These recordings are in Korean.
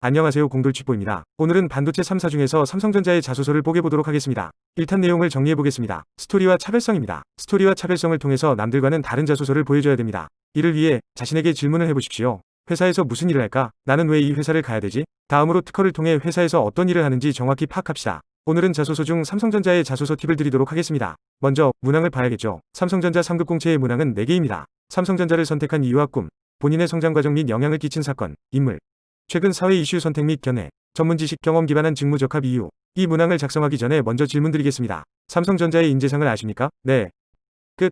안녕하세요, 공돌쥐뽀입니다. 오늘은 반도체 3사 중에서 삼성전자의 자소서를 뽀개보도록 하겠습니다. 1탄 내용을 정리해보겠습니다. 스토리와 차별성입니다. 스토리와 차별성을 통해서 남들과는 다른 자소서를 보여줘야 됩니다. 이를 위해 자신에게 질문을 해보십시오. 회사에서 무슨 일을 할까? 나는 왜 이 회사를 가야 되지? 다음으로 특허를 통해 회사에서 어떤 일을 하는지 정확히 파악합시다. 오늘은 자소서 중 삼성전자의 자소서 팁을 드리도록 하겠습니다. 먼저 문항을 봐야겠죠. 삼성전자 3급 공채의 문항은 4개입니다. 삼성전자를 선택한 이유와 꿈, 본인의 성장 과정 및 영향을 끼친 사건, 인물, 최근 사회 이슈 선택 및 견해, 전문 지식 경험 기반한 직무 적합 이유. 이 문항을 작성하기 전에 먼저 질문 드리겠습니다. 삼성전자의 인재상을 아십니까? 네. 끝.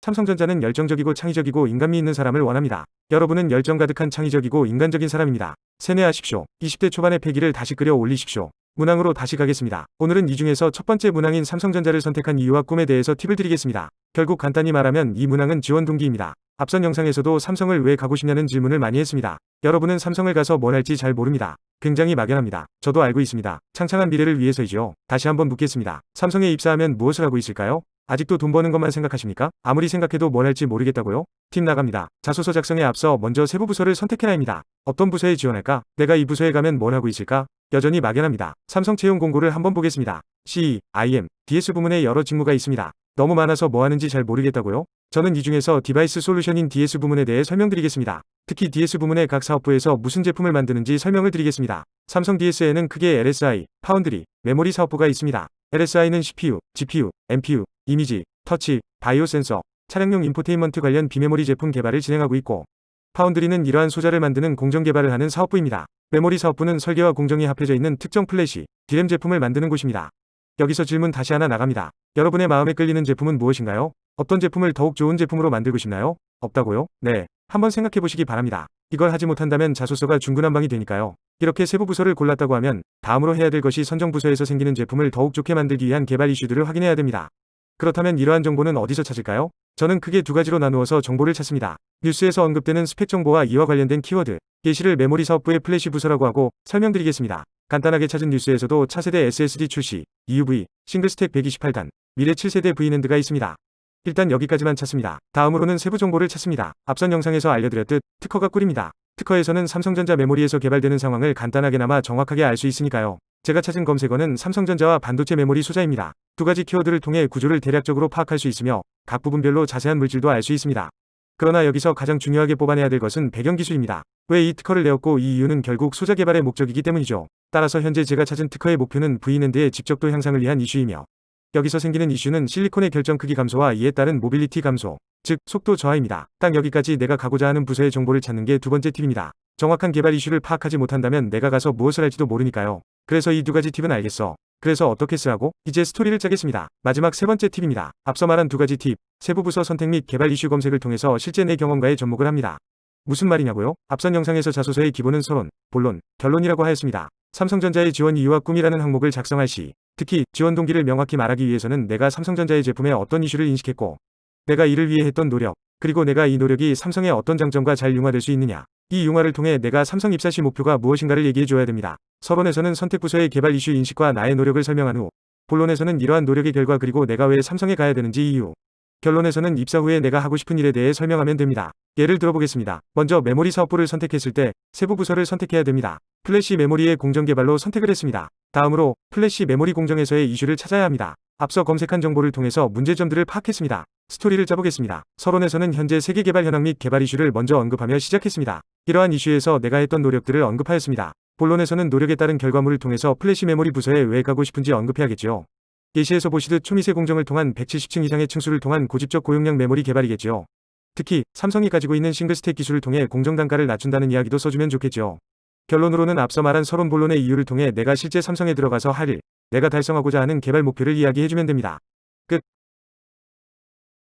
삼성전자는 열정적이고 창의적이고 인간미 있는 사람을 원합니다. 여러분은 열정 가득한 창의적이고 인간적인 사람입니다. 세뇌하십시오. 20대 초반의 패기를 다시 끌어올리십시오. 문항으로 다시 가겠습니다. 오늘은 이 중에서 첫 번째 문항인 삼성전자를 선택한 이유와 꿈에 대해서 팁을 드리겠습니다. 결국 간단히 말하면 이 문항은 지원 동기입니다. 앞선 영상에서도 삼성을 왜 가고 싶냐는 질문을 많이 했습니다. 여러분은 삼성을 가서 뭘 할지 잘 모릅니다. 굉장히 막연합니다. 저도 알고 있습니다. 창창한 미래를 위해서이죠. 다시 한번 묻겠습니다. 삼성에 입사하면 무엇을 하고 있을까요? 아직도 돈 버는 것만 생각하십니까? 아무리 생각해도 뭘 할지 모르겠다고요? 팁 나갑니다. 자소서 작성에 앞서 먼저 세부 부서를 선택해야 합니다. 어떤 부서에 지원할까? 내가 이 부서에 가면 뭘 하고 있을까? 여전히 막연합니다. 삼성 채용 공고를 한번 보겠습니다. CE, IM, DS 부문에 여러 직무가 있습니다. 너무 많아서 뭐 하는지 잘 모르겠다고요? 저는 이 중에서 디바이스 솔루션인 DS 부문에 대해 설명드리겠습니다. 특히 DS 부문의 각 사업부에서 무슨 제품을 만드는지 설명을 드리겠습니다. 삼성 DS에는 크게 LSI, 파운드리, 메모리 사업부가 있습니다. LSI는 CPU, GPU, NPU, 이미지, 터치, 바이오 센서, 차량용 인포테인먼트 관련 비메모리 제품 개발을 진행하고 있고, 파운드리는 이러한 소자를 만드는 공정 개발을 하는 사업부입니다. 메모리 사업부는 설계와 공정이 합해져 있는 특정 플래시, DRAM 제품을 만드는 곳입니다. 여기서 질문 다시 하나 나갑니다. 여러분의 마음에 끌리는 제품은 무엇인가요? 어떤 제품을 더욱 좋은 제품으로 만들고 싶나요? 없다고요? 네. 한번 생각해 보시기 바랍니다. 이걸 하지 못한다면 자소서가 중구난방이 되니까요. 이렇게 세부 부서를 골랐다고 하면 다음으로 해야 될 것이 선정 부서에서 생기는 제품을 더욱 좋게 만들기 위한 개발 이슈들을 확인해야 됩니다. 그렇다면 이러한 정보는 어디서 찾을까요? 저는 크게 두 가지로 나누어서 정보를 찾습니다. 뉴스에서 언급되는 스펙 정보와 이와 관련된 키워드, 예시를 메모리 사업부의 플래시 부서라고 하고 설명드리겠습니다. 간단하게 찾은 뉴스에서도 차세대 SSD 출시, EUV, 싱글스택 128단, 미래 7세대 V낸드가 있습니다. 일단 여기까지만 찾습니다. 다음으로는 세부 정보를 찾습니다. 앞선 영상에서 알려드렸듯 특허가 꿀입니다. 특허에서는 삼성전자 메모리에서 개발되는 상황을 간단하게나마 정확하게 알 수 있으니까요. 제가 찾은 검색어는 삼성전자와 반도체 메모리 소자입니다. 두 가지 키워드를 통해 구조를 대략적으로 파악할 수 있으며 각 부분별로 자세한 물질도 알 수 있습니다. 그러나 여기서 가장 중요하게 뽑아내야 될 것은 배경기술입니다. 왜 이 특허를 내었고 이 이유는 결국 소자 개발의 목적이기 때문이죠. 따라서 현재 제가 찾은 특허의 목표는 V낸드의 직접도 향상을 위한 이슈이며, 여기서 생기는 이슈는 실리콘의 결정 크기 감소와 이에 따른 모빌리티 감소, 즉 속도 저하입니다. 딱 여기까지 내가 가고자 하는 부서의 정보를 찾는 게 두 번째 팁입니다. 정확한 개발 이슈를 파악하지 못한다면 내가 가서 무엇을 할지도 모르니까요. 그래서 이 두 가지 팁은 알겠어. 그래서 어떻게 쓰라고? 이제 스토리를 짜겠습니다. 마지막 세 번째 팁입니다. 앞서 말한 두 가지 팁, 세부 부서 선택 및 개발 이슈 검색을 통해서 실제 내 경험과의 접목을 합니다. 무슨 말이냐고요? 앞선 영상에서 자소서의 기본은 서론, 본론, 결론이라고 하였습니다. 삼성전자의 지원 이유와 꿈이라는 항목을 작성할 시, 특히 지원 동기를 명확히 말하기 위해서는 내가 삼성전자의 제품에 어떤 이슈를 인식했고, 내가 이를 위해 했던 노력, 그리고 내가 이 노력이 삼성의 어떤 장점과 잘 융화될 수 있느냐, 이 융화를 통해 내가 삼성 입사 시 목표가 무엇인가를 얘기해 줘야 됩니다. 서론에서는 선택부서의 개발 이슈 인식과 나의 노력을 설명한 후, 본론에서는 이러한 노력의 결과 그리고 내가 왜 삼성에 가야 되는지 이유, 결론에서는 입사 후에 내가 하고 싶은 일에 대해 설명하면 됩니다. 예를 들어보겠습니다. 먼저 메모리 사업부를 선택했을 때 세부 부서를 선택해야 됩니다. 플래시 메모리의 공정 개발로 선택을 했습니다. 다음으로 플래시 메모리 공정에서의 이슈를 찾아야 합니다. 앞서 검색한 정보를 통해서 문제점들을 파악했습니다. 스토리를 짜보겠습니다. 서론에서는 현재 세계 개발 현황 및 개발 이슈를 먼저 언급하며 시작했습니다. 이러한 이슈에서 내가 했던 노력들을 언급하였습니다. 본론에서는 노력에 따른 결과물을 통해서 플래시 메모리 부서에 왜 가고 싶은지 언급해야겠죠. 예시에서 보시듯 초미세 공정을 통한 170층 이상의 층수를 통한 고집적 고용량 메모리 개발이겠죠. 특히 삼성이 가지고 있는 싱글스택 기술을 통해 공정 단가를 낮춘다는 이야기도 써주면 좋겠죠. 결론으로는 앞서 말한 서론 본론의 이유를 통해 내가 실제 삼성에 들어가서 할 일, 내가 달성하고자 하는 개발 목표를 이야기해주면 됩니다. 끝.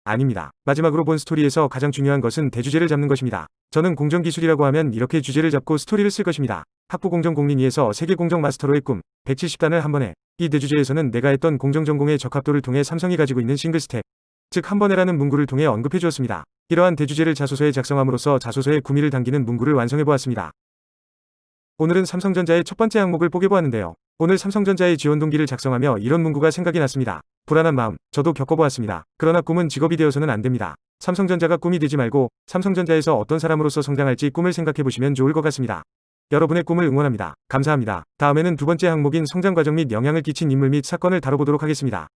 아닙니다. 마지막으로 본 스토리에서 가장 중요한 것은 대주제를 잡는 것입니다. 저는 공정기술이라고 하면 이렇게 주제를 잡고 스토리를 쓸 것입니다. 학부 공정 공린이에서 세계 공정 마스터로의 꿈, 170단을 한 번에, 이 대주제에서는 내가 했던 공정 전공의 적합도를 통해 삼성이 가지고 있는 싱글스택, 즉 한 번에라는 문구를 통해 언급해 주었습니다. 이러한 대주제를 자소서에 작성함으로써 자소서의 구미를 당기는 문구를 완성해 보았습니다. 오늘은 삼성전자의 첫 번째 항목을 뽀개보았는데요. 오늘 삼성전자의 지원 동기를 작성하며 이런 문구가 생각이 났습니다. 불안한 마음, 저도 겪어보았습니다. 그러나 꿈은 직업이 되어서는 안 됩니다. 삼성전자가 꿈이 되지 말고 삼성전자에서 어떤 사람으로서 성장할지 꿈을 생각해 보시면 좋을 것 같습니다. 여러분의 꿈을 응원합니다. 감사합니다. 다음에는 두 번째 항목인 성장 과정 및 영향을 끼친 인물 및 사건을 다뤄보도록 하겠습니다.